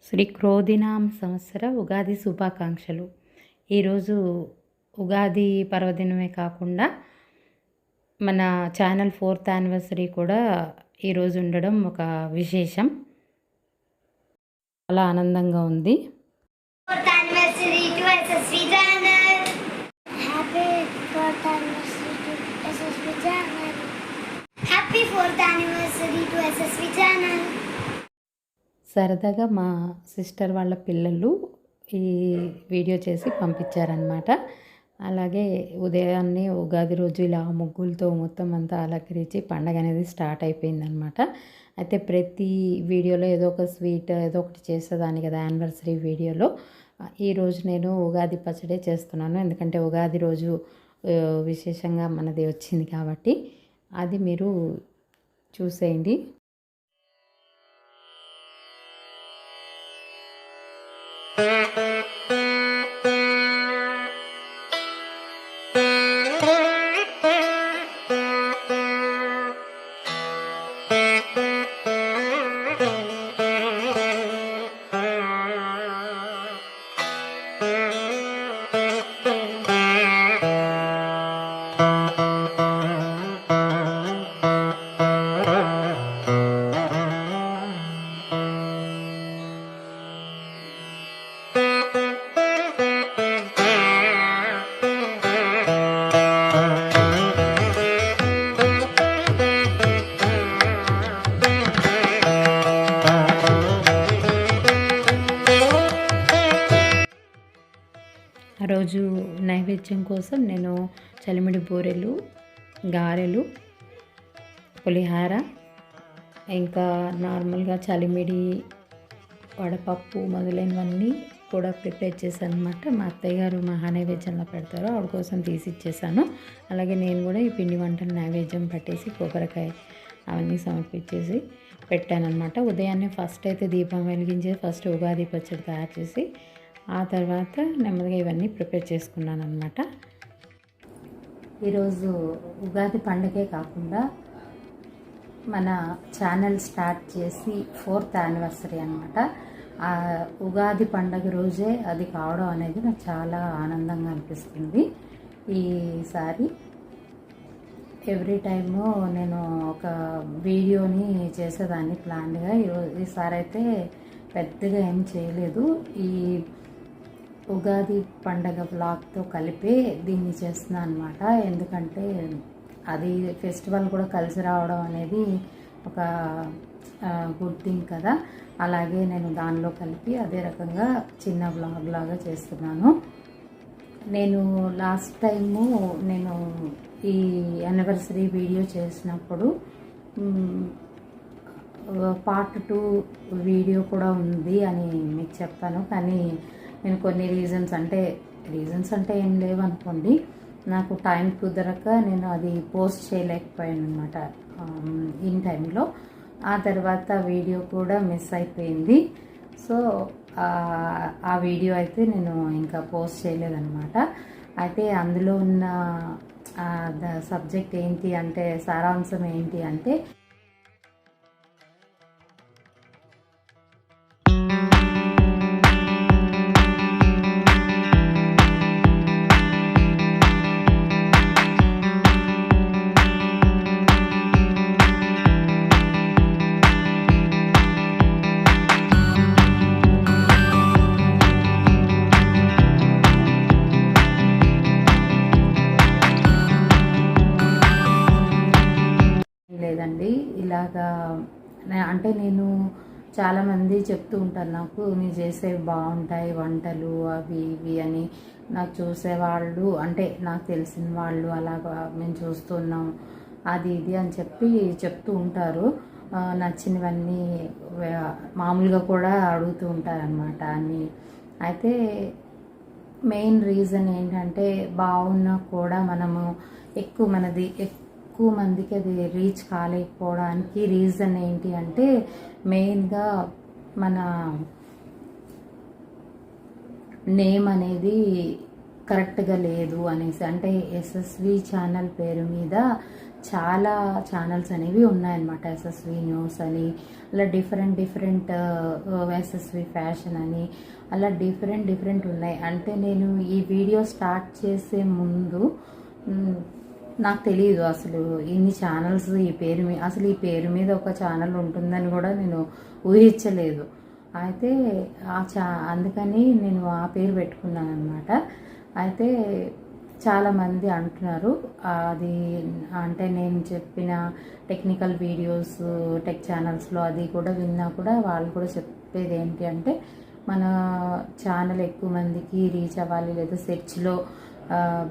శ్రీ క్రోధినామ సంవత్సర ఉగాది శుభాకాంక్షలు. ఈరోజు ఉగాది పర్వదినమే కాకుండా మన ఛానల్ 4th యానివర్సరీ కూడా ఈరోజు ఉండడం ఒక విశేషం. చాలా ఆనందంగా ఉంది. సరదాగా మా సిస్టర్ వాళ్ళ పిల్లలు ఈ వీడియో చేసి పంపించారనమాట. అలాగే ఉదయాన్నే ఉగాది రోజు ఇలా ముగ్గులతో మొత్తం అంతా అలంకరించి పండగ అనేది స్టార్ట్ అయిపోయిందనమాట. అయితే ప్రతి వీడియోలో ఏదో ఒక స్వీట్ ఏదో ఒకటి చేసేదాన్ని కదా యానివర్సరీ వీడియోలో. ఈరోజు నేను ఉగాది పచ్చడే చేస్తున్నాను, ఎందుకంటే ఉగాది రోజు విశేషంగా మనది వచ్చింది కాబట్టి. అది మీరు చూసేయండి. ఆ రోజు నైవేద్యం కోసం నేను చలిమిడి బూరెలు, గారెలు, పులిహార, ఇంకా నార్మల్గా చలిమిడి, వడపప్పు మొదలైనవన్నీ కూడా ప్రిపేర్ చేశాను అనమాట. మా అత్తయ్య గారు మహానైవేద్యంలో పెడతారు, ఆవిడ కోసం తీసి ఇచ్చేసాను. అలాగే నేను కూడా ఈ పిండి వంటలు నైవేద్యం పట్టేసి కొబ్బరికాయ అవన్నీ సమర్పించేసి పెట్టాను అనమాట. ఉదయాన్నే ఫస్ట్ అయితే దీపం వెలిగించేసి ఫస్ట్ ఉగాది పచ్చడి తయారు చేసి ఆ తర్వాత నెమ్మదిగా ఇవన్నీ ప్రిపేర్ చేసుకున్నాను అనమాట. ఈరోజు ఉగాది పండుగే కాకుండా మన ఛానల్ స్టార్ట్ చేసి 4th యానివర్సరీ అనమాట. ఆ ఉగాది పండుగ రోజే అది కావడం అనేది నాకు చాలా ఆనందంగా అనిపిస్తుంది. ఈసారి ఎవ్రీ టైము నేను ఒక వీడియోని చేసేదాన్ని ప్లాన్గా. ఈసారి అయితే పెద్దగా ఏం చేయలేదు. ఈ ఉగాది పండగ బ్లాగ్తో కలిపి దీన్ని చేస్తున్నాను అనమాట. ఎందుకంటే అది ఫెస్టివల్ కూడా కలిసి రావడం అనేది ఒక గుడ్ థింగ్ కదా. అలాగే నేను దానిలో కలిపి అదే రకంగా చిన్న బ్లాగ్ లాగా చేస్తున్నాను. నేను లాస్ట్ టైము నేను ఈ యానివర్సరీ వీడియో చేసినప్పుడు పార్ట్ 2 వీడియో కూడా ఉంది అని మీకు చెప్పాను. కానీ నేను కొన్ని రీజన్స్ అంటే ఏం లేవనుకోండి, నాకు టైం కుదరక నేను అది పోస్ట్ చేయలేకపోయాను అనమాట ఇన్ టైంలో. ఆ తర్వాత వీడియో కూడా మిస్ అయిపోయింది. సో ఆ వీడియో అయితే నేను ఇంకా పోస్ట్ చేయలేదన్నమాట. అయితే అందులో ఉన్న సబ్జెక్ట్ ఏంటి అంటే, సారాంశం ఏంటి అంటే, లేదండి ఇలాగా అంటే నేను చాలామంది చెప్తూ ఉంటారు నాకు, మీరు చేసేవి బాగుంటాయి వంటలు అవి ఇవి అని. నాకు చూసేవాళ్ళు అంటే నాకు తెలిసిన వాళ్ళు అలాగా మేము చూస్తున్నాం అది ఇది అని చెప్తూ ఉంటారు. నచ్చినవన్నీ మామూలుగా కూడా అడుగుతూ ఉంటారనమాట అన్నీ. అయితే మెయిన్ రీజన్ ఏంటంటే, బాగున్నా కూడా మనము ఎక్కువ మందికి అది రీచ్ కాలేకపోవడానికి రీజన్ ఏంటి అంటే, మెయిన్గా మన నేమ్ అనేది కరెక్ట్గా లేదు అనేసి. అంటే ఎస్ఎస్వి ఛానల్ పేరు మీద చాలా ఛానల్స్ అనేవి ఉన్నాయన్నమాట. ఎస్ఎస్వి న్యూస్ అని, అలా డిఫరెంట్ ఎస్ఎస్వి ఫ్యాషన్ అని, అలా డిఫరెంట్ ఉన్నాయి. అంటే నేను ఈ వీడియో స్టార్ట్ చేసే ముందు నాకు తెలియదు అసలు ఇన్ని ఛానల్స్ అసలు ఈ పేరు మీద ఒక ఛానల్ ఉంటుందని కూడా నేను ఊహించలేదు. అయితే అందుకని నేను ఆ పేరు పెట్టుకున్నాను అనమాట. అయితే చాలామంది అంటున్నారు అది, అంటే నేను చెప్పిన టెక్నికల్ వీడియోస్ టెక్ ఛానల్స్లో అది కూడా విన్నా కూడా వాళ్ళు కూడా చెప్పేది ఏంటి అంటే, మన ఛానల్ ఎక్కువ మందికి రీచ్ అవ్వాలి, లేదా సెర్చ్లో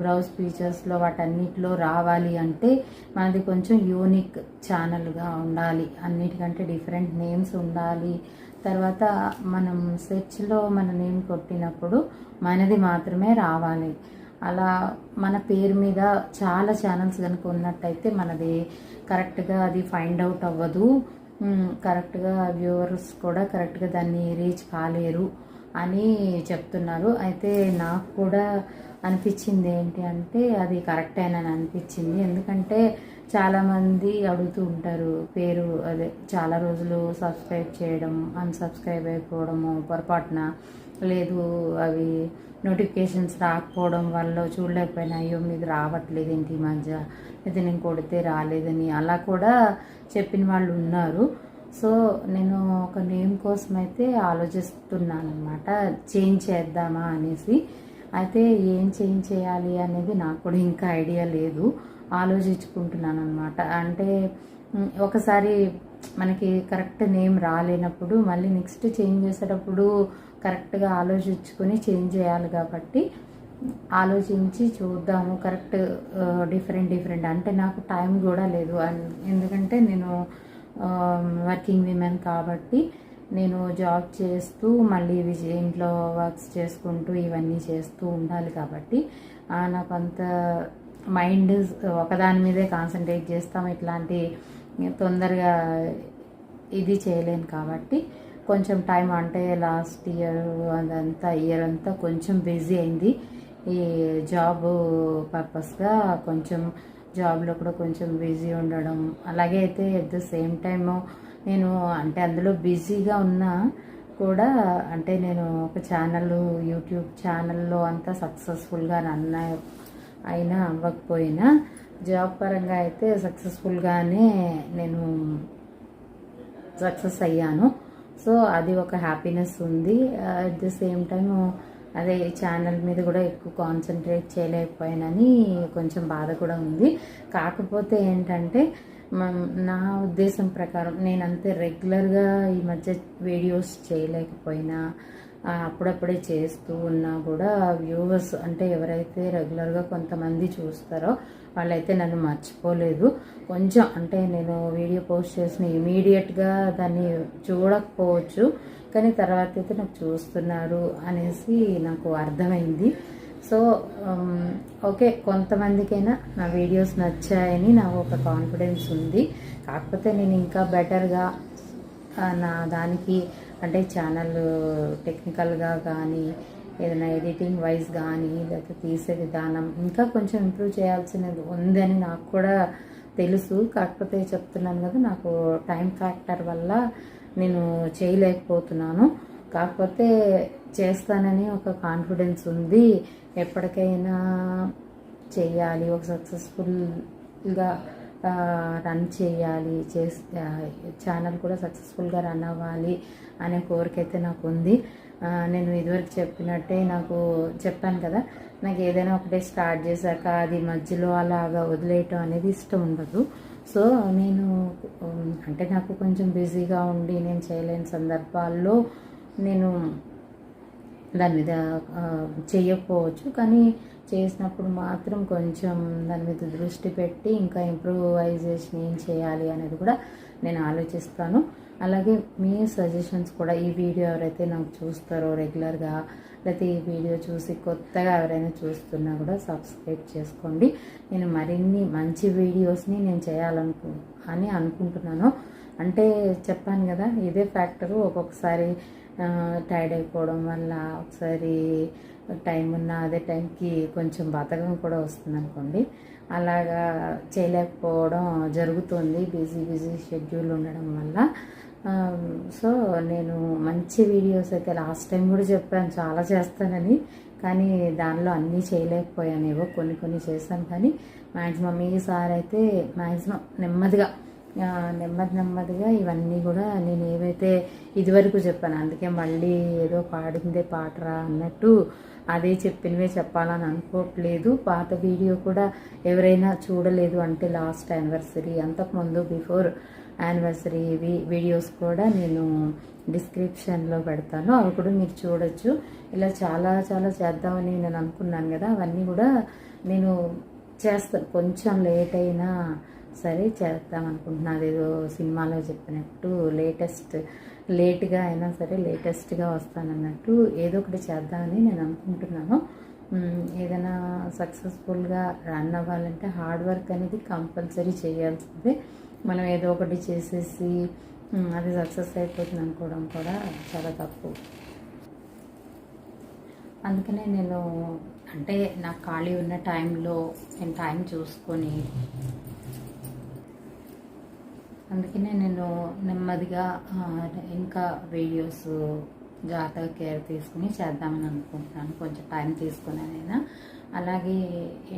బ్రౌజ్ ఫీచర్స్లో వాటన్నిటిలో రావాలి అంటే మనది కొంచెం యూనిక్ ఛానల్గా ఉండాలి, అన్నిటికంటే డిఫరెంట్ నేమ్స్ ఉండాలి. తర్వాత మనం సెర్చ్లో మన నేమ్ కొట్టినప్పుడు మనది మాత్రమే రావాలి. అలా మన పేరు మీద చాలా ఛానల్స్ కనుక ఉన్నట్టయితే మనది కరెక్ట్గా అది ఫైండ్ అవుట్ అవ్వదు, కరెక్ట్గా వ్యూవర్స్ కూడా కరెక్ట్గా దాన్ని రీచ్ కాలేరు అని చెప్తున్నారు. అయితే నాకు కూడా అనిపించింది ఏంటి అంటే అది కరెక్టేనని అనిపించింది. ఎందుకంటే చాలామంది అడుగుతూ ఉంటారు పేరు, అదే చాలా రోజులు సబ్స్క్రైబ్ చేయడం, అన్సబ్స్క్రైబ్ అయిపోవడము పొరపాటున, లేదు అవి నోటిఫికేషన్స్ రాకపోవడం వల్ల చూడలేకపోయినా, అయ్యో మీది రావట్లేదు ఏంటి ఈ మధ్య, అయితే నేను కొడితే రాలేదని అలా కూడా చెప్పిన వాళ్ళు ఉన్నారు. సో నేను ఒక నేమ్ కోసం అయితే ఆలోచిస్తున్నాను అనమాట, చేంజ్ చేద్దామా అనేసి. అయితే ఏం చేంజ్ చేయాలి అనేది నాకు కూడా ఇంకా ఐడియా లేదు, ఆలోచించుకుంటున్నాను అనమాట. అంటే ఒకసారి మనకి కరెక్ట్ నేమ్ రాలేనప్పుడు మళ్ళీ నెక్స్ట్ చేంజ్ చేసేటప్పుడు కరెక్ట్గా ఆలోచించుకొని చేంజ్ చేయాలి. కాబట్టి ఆలోచించి చూద్దాము. కరెక్ట్ డిఫరెంట్ అంటే నాకు టైం కూడా లేదు, ఎందుకంటే నేను వర్కింగ్ విమెన్ కాబట్టి నేను జాబ్ చేస్తూ మళ్ళీ ఇంట్లో వర్క్స్ చేసుకుంటూ ఇవన్నీ చేస్తూ ఉండాలి. కాబట్టి నాకు అంత మైండ్ ఒకదాని మీదే కాన్సన్ట్రేట్ చేస్తాం, ఇట్లాంటి తొందరగా ఇది చేయలేను. కాబట్టి కొంచెం టైం, అంటే లాస్ట్ ఇయర్ అంతా కొంచెం బిజీ అయింది ఈ జాబ్ పర్పస్గా, కొంచెం జాబ్లో కూడా కొంచెం బిజీ ఉండడం. అలాగే అయితే ఎట్ ద సేమ్ టైము నేను అంటే అందులో బిజీగా ఉన్నా కూడా, అంటే నేను ఒక ఛానల్ యూట్యూబ్ ఛానల్లో అంతా సక్సెస్ఫుల్గా రన్ అయినా అవ్వకపోయినా జాబ్ పరంగా అయితే సక్సెస్ఫుల్గానే నేను సక్సెస్ అయ్యాను. సో అది ఒక హ్యాపీనెస్ ఉంది. అట్ ద సేమ్ టైం అదే ఛానల్ మీద కూడా ఎక్కువ కాన్సన్ట్రేట్ చేయలేకపోయానని కొంచెం బాధ కూడా ఉంది. కాకపోతే ఏంటంటే నా ఉద్దేశం ప్రకారం నేనంతే రెగ్యులర్గా ఈ మధ్య వీడియోస్ చేయలేకపోయినా, అప్పుడప్పుడే చేస్తూ ఉన్నా కూడా వ్యూవర్స్, అంటే ఎవరైతే రెగ్యులర్గా కొంతమంది చూస్తారో వాళ్ళైతే నన్ను మర్చిపోలేదు. కొంచెం అంటే నేను వీడియో పోస్ట్ చేసిన ఇమీడియట్గా దాన్ని చూడకపోవచ్చు, కానీ తర్వాత అయితే నాకు చూస్తున్నారు అనేసి నాకు అర్థమైంది. సో ఓకే, కొంతమందికైనా నా వీడియోస్ నచ్చాయని నాకు ఒక కాన్ఫిడెన్స్ ఉంది. కాకపోతే నేను ఇంకా బెటర్గా నా దానికి, అంటే ఛానల్ టెక్నికల్గా కానీ, ఏదైనా ఎడిటింగ్ వైజ్ కానీ, లేకపోతే తీసే విధానం ఇంకా కొంచెం ఇంప్రూవ్ చేయాల్సినది ఉందని నాకు కూడా తెలుసు. కాకపోతే చెప్తున్నాను కదా, నాకు టైం ఫ్యాక్టర్ వల్ల నేను చేయలేకపోతున్నాను. కాకపోతే చేస్తానని ఒక కాన్ఫిడెన్స్ ఉంది. ఎప్పటికైనా చేయాలి, ఒక సక్సెస్ఫుల్గా రన్ చేయాలి, ఛానల్ కూడా సక్సెస్ఫుల్గా రన్ అవ్వాలి అనే కోరిక అయితే నాకు ఉంది. నేను ఇదివరకు చెప్పినట్టే చెప్పాను కదా, నాకు ఏదైనా ఒకటే స్టార్ట్ చేశాక అది మధ్యలో అలాగా వదిలేయటం అనేది ఇష్టం ఉండదు. సో నేను అంటే నాకు కొంచెం బిజీగా ఉండి నేను చేయలేని సందర్భాల్లో నేను దాని మీద చేయకపోవచ్చు, కానీ చేసినప్పుడు మాత్రం కొంచెం దాని మీద దృష్టి పెట్టి ఇంకా ఇంప్రూవైజేషన్ ఏం చేయాలి అనేది కూడా నేను ఆలోచిస్తాను. అలాగే మీ సజెషన్స్ కూడా, ఈ వీడియో ఎవరైతే నాకు చూస్తారో రెగ్యులర్గా, లేకపోతే ఈ వీడియో చూసి కొత్తగా ఎవరైనా చూస్తున్నా కూడా సబ్స్క్రైబ్ చేసుకోండి. నేను మరిన్ని మంచి వీడియోస్ని నేను చేయాలని అనుకుంటున్నాను. అంటే చెప్పాను కదా, ఇదే ఫ్యాక్టరు. ఒక్కొక్కసారి టైర్డ్ అయిపోవడం వల్ల, ఒకసారి టైం ఉన్న అదే టైంకి కొంచెం బద్ధకం కూడా వస్తుంది అనుకోండి. అలాగా చేయలేకపోవడం జరుగుతుంది బిజీ షెడ్యూల్ ఉండడం వల్ల. సో నేను మంచి వీడియోస్ అయితే లాస్ట్ టైం కూడా చెప్పాను చాలా చేస్తానని, కానీ దానిలో అన్నీ చేయలేకపోయాను. ఏవో కొన్ని చేశాను, కానీ మ్యాక్సిమం ఈసారి అయితే మ్యాక్సిమం నెమ్మదిగా ఇవన్నీ కూడా నేను ఏవైతే ఇదివరకు చెప్పాను, అందుకే మళ్ళీ ఏదో పాడిందే పాటరా అన్నట్టు అదే చెప్పినవే చెప్పాలని అనుకోవట్లేదు. పాత వీడియో కూడా ఎవరైనా చూడలేదు అంటే లాస్ట్ యానివర్సరీ, అంతకుముందు బిఫోర్ యానివర్సరీ వీడియోస్ కూడా నేను డిస్క్రిప్షన్లో పెడతాను, అవి కూడా మీరు చూడొచ్చు. ఇలా చాలా చేద్దామని నేను అనుకున్నాను కదా, అవన్నీ కూడా నేను చేస్తాను. కొంచెం లేట్ అయినా సరే చేద్దాం అనుకుంటున్నాను. అదేదో సినిమాలో చెప్పినట్టు లేట్గా అయినా సరే లేటెస్ట్గా వస్తానన్నట్టు ఏదో ఒకటి చేద్దామని నేను అనుకుంటున్నాను. ఏదైనా సక్సెస్ఫుల్గా రన్ అవ్వాలంటే హార్డ్ వర్క్ అనేది కంపల్సరీ చేయాల్సిందే. మనం ఏదో ఒకటి చేసేసి అది సక్సెస్ అయిపోతుంది అనుకోవడం కూడా చాలా తప్పు. అందుకనే నేను అంటే నాకు ఖాళీ ఉన్న టైంలో నేను టైం చూసుకొని, అందుకనే నేను నెమ్మదిగా ఇంకా వీడియోస్ జాగ్రత్తగా కేర్ తీసుకుని చేద్దామని అనుకుంటున్నాను, కొంచెం టైం తీసుకునేనైనా. అలాగే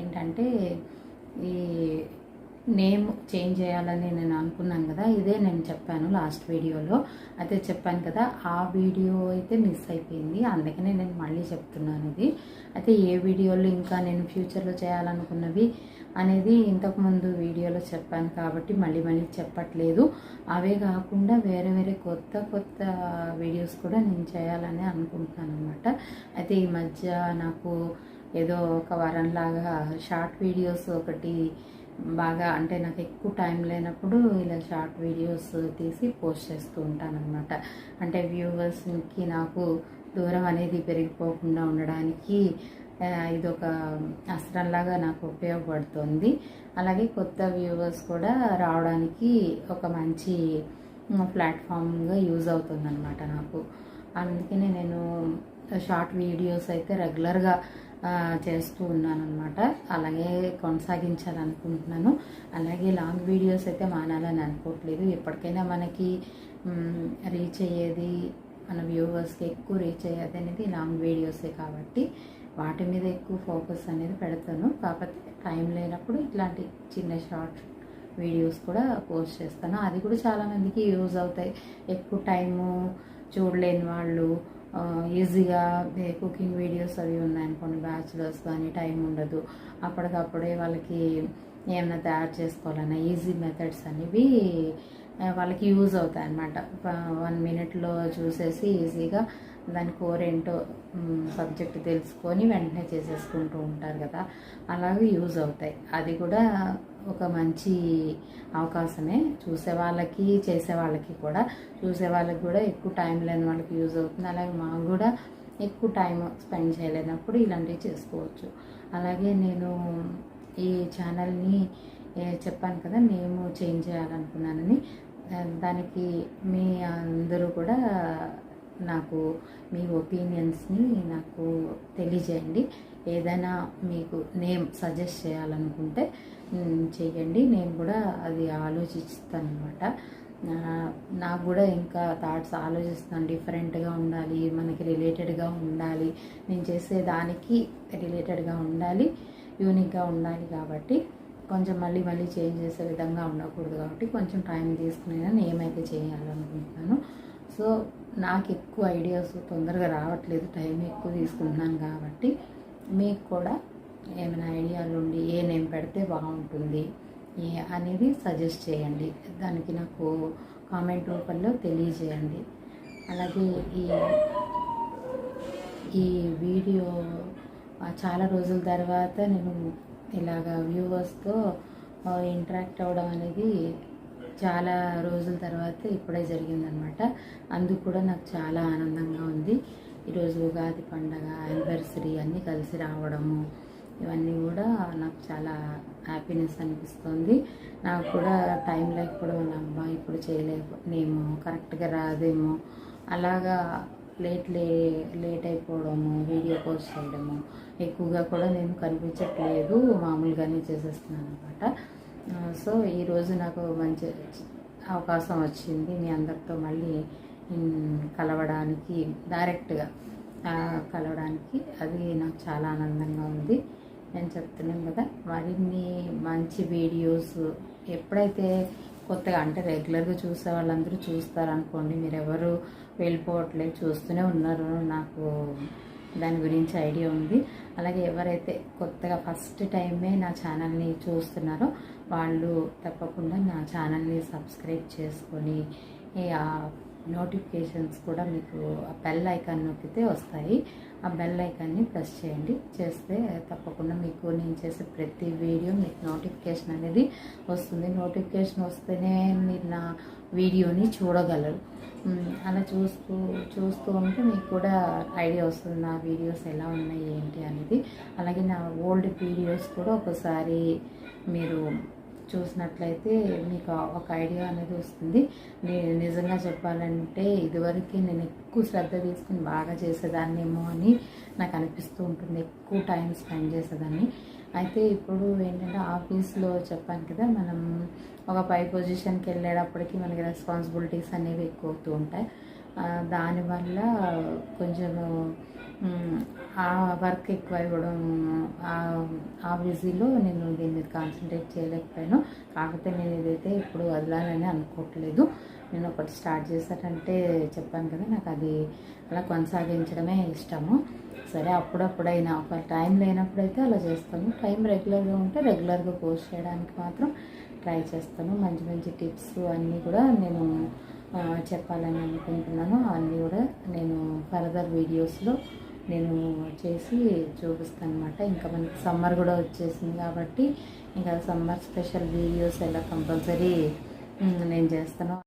ఏంటంటే ఈ నేమ్ చేంజ్ చేయాలని నేను అనుకున్నాను కదా, ఇదే నేను చెప్పాను లాస్ట్ వీడియోలో. అయితే చెప్పాను కదా, ఆ వీడియో అయితే మిస్ అయిపోయింది, అందుకనే నేను మళ్ళీ చెప్తున్నాను ఇది. అయితే ఏ వీడియోలు ఇంకా నేను ఫ్యూచర్లో చేయాలనుకున్నవి అనేది ఇంతకుముందు వీడియోలో చెప్పాను కాబట్టి మళ్ళీ చెప్పట్లేదు. అవే కాకుండా వేరే కొత్త వీడియోస్ కూడా నేను చేయాలని అనుకుంటున్నాను అనమాట. అయితే ఈ మధ్య నాకు ఏదో ఒక వారంలాగా షార్ట్ వీడియోస్ ఒకటి బాగా, అంటే నాకు ఎక్కువ టైం లేనప్పుడు ఇలా షార్ట్ వీడియోస్ తీసి పోస్ట్ చేస్తూ ఉంటాను అనమాట. అంటే వ్యూవర్స్కి నాకు దూరం అనేది పెరిగిపోకుండా ఉండడానికి ఇదొక అస్త్రంలాగా నాకు ఉపయోగపడుతుంది. అలాగే కొత్త వ్యూవర్స్ కూడా రావడానికి ఒక మంచి ప్లాట్ఫామ్గా యూజ్ అవుతుంది అనమాట నాకు. అందుకనే నేను షార్ట్ వీడియోస్ అయితే రెగ్యులర్గా చేస్తూ ఉన్నాను అనమాట. అలాగే కొనసాగించాలనుకుంటున్నాను. అలాగే లాంగ్ వీడియోస్ అయితే మానాలని అనుకోవట్లేదు. ఎప్పటికైనా మనకి రీచ్ అయ్యేది, మన వ్యూవర్స్కి ఎక్కువ రీచ్ అయ్యేది అనేది లాంగ్ వీడియోసే కాబట్టి వాటి మీద ఎక్కువ ఫోకస్ అనేది పెడతాను. కాకపోతే టైం లేనప్పుడు ఇట్లాంటి చిన్న షార్ట్ వీడియోస్ కూడా పోస్ట్ చేస్తాను. అది కూడా చాలామందికి యూజ్ అవుతాయి. ఎక్కువ టైము చూడలేని వాళ్ళు ఈజీగా కుకింగ్ వీడియోస్ అవి ఉన్నాయనుకోండి, బ్యాచులర్స్ కానీ టైం ఉండదు, అప్పటికప్పుడే వాళ్ళకి ఏమైనా తయారు చేసుకోవాలన్నా ఈజీ మెథడ్స్ అనేవి వాళ్ళకి యూజ్ అవుతాయి అన్నమాట. 1 minute చూసేసి ఈజీగా దాని కోరేంటో సబ్జెక్ట్ తెలుసుకొని వెంటనే చేసేసుకుంటూ ఉంటారు కదా, అలాగే యూజ్ అవుతాయి. అది కూడా ఒక మంచి అవకాశమే చూసే వాళ్ళకి, చేసే వాళ్ళకి కూడా. చూసే వాళ్ళకి కూడా ఎక్కువ టైం లేని వాళ్ళకి యూజ్ అవుతుంది. అలాగే మాకు కూడా ఎక్కువ టైం స్పెండ్ చేయలేనప్పుడు ఇలాంటివి చేసుకోవచ్చు. అలాగే నేను ఈ ఛానల్ని చెప్పాను కదా నేమ్ చేంజ్ చేయాలనుకున్నానని, దానికి మీ అందరూ కూడా నాకు మీ ఒపీనియన్స్ని నాకు తెలియజేయండి. ఏదైనా మీకు నేమ్ సజెస్ట్ చేయాలనుకుంటే చెయ్యండి, నేను కూడా అది ఆలోచిస్తాను అనమాట. నాకు కూడా ఇంకా థాట్స్ ఆలోచిస్తాను, డిఫరెంట్గా ఉండాలి, మనకి రిలేటెడ్గా ఉండాలి, నేను చేసే దానికి రిలేటెడ్గా ఉండాలి, యూనిక్గా ఉండాలి. కాబట్టి కొంచెం మళ్ళీ చేంజ్ చేసే విధంగా ఉండకూడదు కాబట్టి కొంచెం టైం తీసుకుని నేమ్ అయితే చేయాలనుకుంటున్నాను. సో నాకు ఎక్కువ ఐడియాస్ తొందరగా రావట్లేదు, టైం ఎక్కువ తీసుకుంటున్నాను కాబట్టి మీకు కూడా ఏమైనా ఐడియాలు ఉండి ఏ నేమ్ పెడితే బాగుంటుంది అనేది సజెస్ట్ చేయండి, దానికి నాకు కామెంట్ రూపంలో తెలియజేయండి. అలాగే ఈ వీడియో చాలా రోజుల తర్వాత నేను ఇలాగా వ్యూవర్స్తో ఇంటరాక్ట్ అవ్వడం అనేది చాలా రోజుల తర్వాత ఇప్పుడే జరిగిందనమాట. అందుకు కూడా నాకు చాలా ఆనందంగా ఉంది. ఈరోజు ఉగాది పండగ, యానివర్సరీ అన్నీ కలిసి రావడము, ఇవన్నీ కూడా నాకు చాలా హ్యాపీనెస్ అనిపిస్తుంది. నాకు కూడా టైం లేకపోవడం వల్ల అబ్బా ఇప్పుడు చేయలేకపోనేమో, కరెక్ట్గా రాదేమో, అలాగా లేట్ అయిపోవడము, వీడియో పోస్ట్ చేయడము, ఎక్కువగా కూడా నేను కనిపించట్లేదు, మామూలుగానే చేసేస్తున్నాను అనమాట. సో ఈరోజు నాకు మంచి అవకాశం వచ్చింది మీ అందరితో మళ్ళీ కలవడానికి, డైరెక్ట్గా కలవడానికి. అది నాకు చాలా ఆనందంగా ఉంది. నేను చెప్తున్నాను కదా, మరిన్ని మంచి వీడియోస్ ఎప్పుడైతే కొత్తగా అంటే రెగ్యులర్గా చూసే వాళ్ళందరూ చూస్తారనుకోండి, మీరు ఎవరు వెళ్ళిపోవట్లేదు, చూస్తూనే ఉన్నారు, నాకు దాని గురించి ఐడియా ఉంది. అలాగే ఎవరైతే కొత్తగా ఫస్ట్ టైమే నా ఛానల్ని చూస్తున్నారో వాళ్ళు తప్పకుండా నా ఛానల్ని సబ్స్క్రైబ్ చేసుకొని నోటిఫికేషన్స్ కూడా మీకు ఆ బెల్ ఐకాన్ నొక్కితే వస్తాయి. ఆ బెల్ ఐకాన్ని ప్రెస్ చేయండి. చేస్తే తప్పకుండా మీకు నేను చేసే ప్రతి వీడియో మీకు నోటిఫికేషన్ అనేది వస్తుంది. నోటిఫికేషన్ వస్తేనే మీరు నా వీడియోని చూడగలరు. అలా చూస్తూ ఉంటే మీకు కూడా ఐడియా వస్తుంది నా వీడియోస్ ఎలా ఉన్నాయి ఏంటి అనేది. అలాగే నా ఓల్డ్ వీడియోస్ కూడా ఒకసారి మీరు చూసినట్లయితే మీకు ఒక ఐడియా అనేది వస్తుంది. నేను నిజంగా చెప్పాలంటే ఇదివరకు నేను ఎక్కువ శ్రద్ధ తీసుకుని బాగా చేసేదాన్నేమో అని నాకు అనిపిస్తూ ఉంటుంది, ఎక్కువ టైం స్పెండ్ చేసేదాన్ని. అయితే ఇప్పుడు ఏంటంటే ఆఫీస్లో చెప్పాను కదా, మనం ఒక పై పొజిషన్కి వెళ్ళేటప్పటికి మనకి రెస్పాన్సిబిలిటీస్ అనేవి ఎక్కువ అవుతూ ఉంటాయి. దానివల్ల కొంచెము ఆ వర్క్ ఎక్కువ ఇవ్వడం, ఆ బిజీలో నేను దీని మీద కాన్సన్ట్రేట్ చేయలేకపోయాను. కాకపోతే నేను ఇదైతే ఇప్పుడు వదలాలని అనుకోవట్లేదు. నేను ఒకటి స్టార్ట్ చేశానంటే చెప్పాను కదా, నాకు అది అలా కొనసాగించడమే ఇష్టము. సరే అప్పుడప్పుడైనా ఒక టైం లేనప్పుడైతే అలా చేస్తాను. టైం రెగ్యులర్గా ఉంటే రెగ్యులర్గా పోస్ట్ చేయడానికి మాత్రం ట్రై చేస్తాను. మంచి మంచి టిప్స్ అన్నీ కూడా నేను చెప్పాలని అనుకుంటున్నాను. అన్నీ కూడా నేను ఫర్దర్ వీడియోస్లో నేను చేసి చూపిస్తాను అనమాట. ఇంకా మనకి సమ్మర్ కూడా వచ్చేసింది కాబట్టి ఇంకా సమ్మర్ స్పెషల్ వీడియోస్ ఎలా కంపల్సరీ నేను చేస్తాను.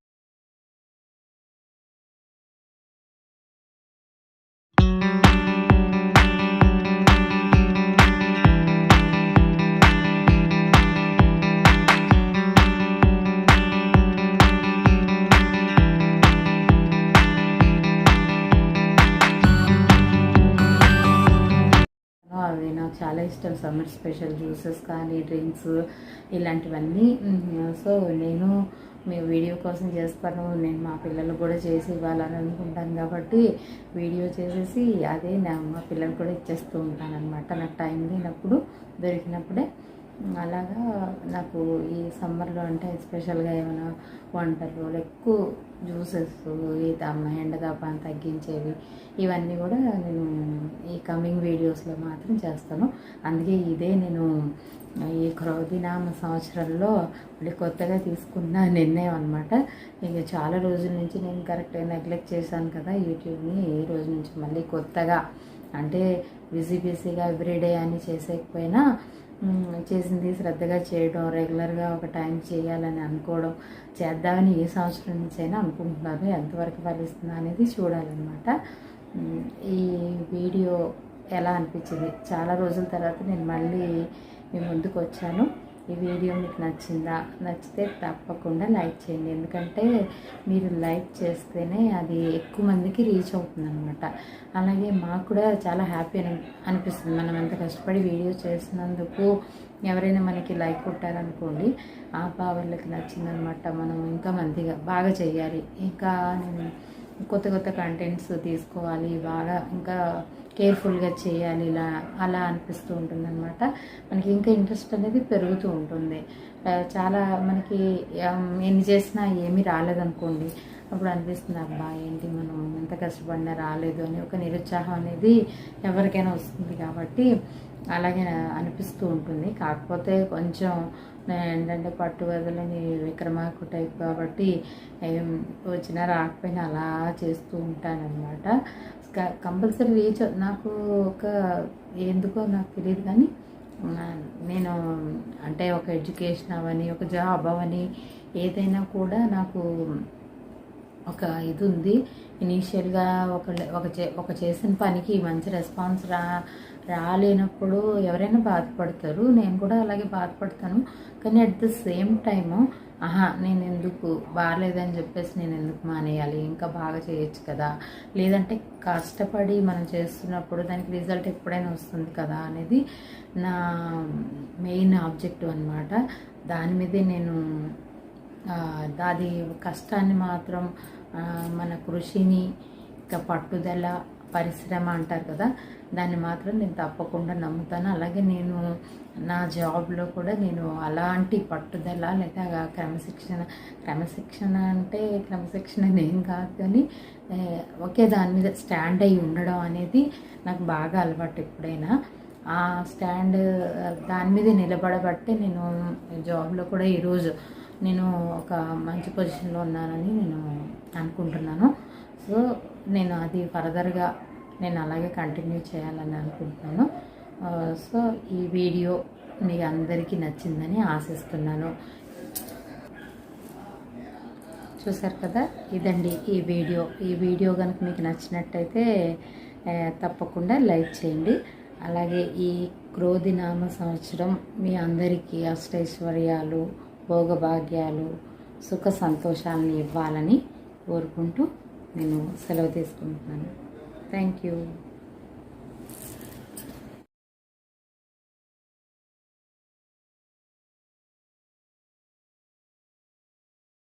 అవి నాకు చాలా ఇష్టం, సమ్మర్ స్పెషల్ జ్యూసెస్ కానీ డ్రింక్స్ ఇలాంటివన్నీ. సో నేను మీ వీడియో కోసం చేస్తాను, నేను మా పిల్లలకు కూడా చేసి ఇవ్వాలని అనుకుంటాను కాబట్టి వీడియో చేసేసి అదే మా పిల్లలకు కూడా ఇచ్చేస్తూ ఉంటాను అనమాట. నాకు టైం లేనప్పుడు దొరికినప్పుడే. అలాగా నాకు ఈ సమ్మర్లో అంటే స్పెషల్గా ఏమైనా వంటలు, ఎక్కువ జ్యూసెస్, ఈ ఎండదాపాన్ని తగ్గించేవి ఇవన్నీ కూడా నేను ఈ కమింగ్ వీడియోస్లో మాత్రం చేస్తాను. అందుకే ఇదే నేను ఈ క్రోధినామ సంవత్సరంలో మళ్ళీ కొత్తగా తీసుకున్న నిర్ణయం అనమాట. ఇక చాలా రోజుల నుంచి నేను కరెక్ట్గా నెగ్లెక్ట్ చేశాను కదా యూట్యూబ్ని. ఈ రోజు నుంచి మళ్ళీ కొత్తగా అంటే బిజీగా ఎవ్రీడే అని చేసేకపోయినా చేసింది శ్రద్ధగా చేయడం, రెగ్యులర్గా ఒక టైం చేయాలని అనుకోవడం, చేద్దామని ఏ సంవత్సరం నుంచి అయినా అనుకుంటున్నాను. ఎంతవరకు ఫలిస్తుందా అనేది చూడాలన్నమాట. ఈ వీడియో ఎలా అనిపించింది, చాలా రోజుల తర్వాత నేను మళ్ళీ మీ ముందుకు వచ్చాను. ఈ వీడియో మీకు నచ్చితే తప్పకుండా లైక్ చేయండి. ఎందుకంటే మీరు లైక్ చేస్తేనే అది ఎక్కువ మందికి రీచ్ అవుతుంది అనమాట. అలాగే మాకు కూడా చాలా హ్యాపీ అనిపిస్తుంది. మనం ఎంత కష్టపడి వీడియో చేసినందుకు ఎవరైనా మనకి లైక్ కొట్టారనుకోండి, ఆ వాళ్ళకి నచ్చిందనమాట. మనం ఇంకా మంచిగా బాగా చేయాలి, ఇంకా నేను కొత్త కంటెంట్స్ తీసుకోవాలి, బాగా ఇంకా కేర్ఫుల్గా చేయాలి, అలా అనిపిస్తూ ఉంటుంది అనమాట. మనకి ఇంకా ఇంట్రెస్ట్ అనేది పెరుగుతూ ఉంటుంది. చాలా మనకి ఎన్ని చేసినా ఏమీ రాలేదనుకోండి, అప్పుడు అనిపిస్తుంది అబ్బా ఏంటి మనం ఎంత కష్టపడినా రాలేదు అని ఒక నిరుత్సాహం అనేది ఎవరికైనా వస్తుంది. కాబట్టి అలాగే అనిపిస్తూ ఉంటుంది. కాకపోతే కొంచెం ఏంటంటే పట్టు వదలని విక్రమార్కు టైప్ కాబట్టి వచ్చినా రాకపోయినా అలా చేస్తూ ఉంటానన్నమాట. కంపల్సరీ రీచ్ నాకు ఎందుకో నాకు తెలియదు కానీ నేను అంటే ఒక ఎడ్యుకేషన్ అవని, ఒక జాబ్ అవని, ఏదైనా కూడా నాకు ఒక ఇది ఉంది. ఇనీషియల్గా ఒక చేసిన పనికి మంచి రెస్పాన్స్ రాలేనప్పుడు ఎవరైనా బాధపడతారు, నేను కూడా అలాగే బాధపడతాను. కానీ అట్ ద సేమ్ టైము నేను ఎందుకు బాగాలేదని చెప్పేసి నేను ఎందుకు మానేయాలి, ఇంకా బాగా చేయొచ్చు కదా, లేదంటే కష్టపడి మనం చేస్తున్నప్పుడు దానికి రిజల్ట్ ఎప్పుడైనా వస్తుంది కదా అనేది నా మెయిన్ ఆబ్జెక్టివ్ అనమాట. దాని మీదే నేను అది కష్టాన్ని మాత్రం మన కృషిని, ఇంకా పట్టుదల, పరిశ్రమ అంటారు కదా, దాన్ని మాత్రం నేను తప్పకుండా నమ్ముతాను. అలాగే నేను నా జాబ్లో కూడా నేను అలాంటి పట్టుదల లేదా క్రమశిక్షణ అంటే క్రమశిక్షణ ఏం కాదు, కానీ ఒకే దాని మీద స్టాండ్ అయ్యి ఉండడం అనేది నాకు బాగా అలవాటు. ఎప్పుడైనా ఆ స్టాండ్ దాని మీద నిలబడబట్టే నేను జాబ్లో కూడా ఈరోజు నేను ఒక మంచి పొజిషన్లో ఉన్నానని నేను అనుకుంటున్నాను. సో నేను అది ఫర్దర్గా నేను అలాగే కంటిన్యూ చేయాలని అనుకుంటున్నాను. సో ఈ వీడియో మీ అందరికీ నచ్చిందని ఆశిస్తున్నాను. చూసారు కదా, ఇదండి ఈ వీడియో కనుక మీకు నచ్చినట్టయితే తప్పకుండా లైక్ చేయండి. అలాగే ఈ క్రోధినామ సంవత్సరం మీ అందరికీ అష్టైశ్వర్యాలు, భోగభాగ్యాలు, సుఖ సంతోషాలను ఇవ్వాలని కోరుకుంటూ నేను సెలవు తీసుకుంటున్నాను. Thank you.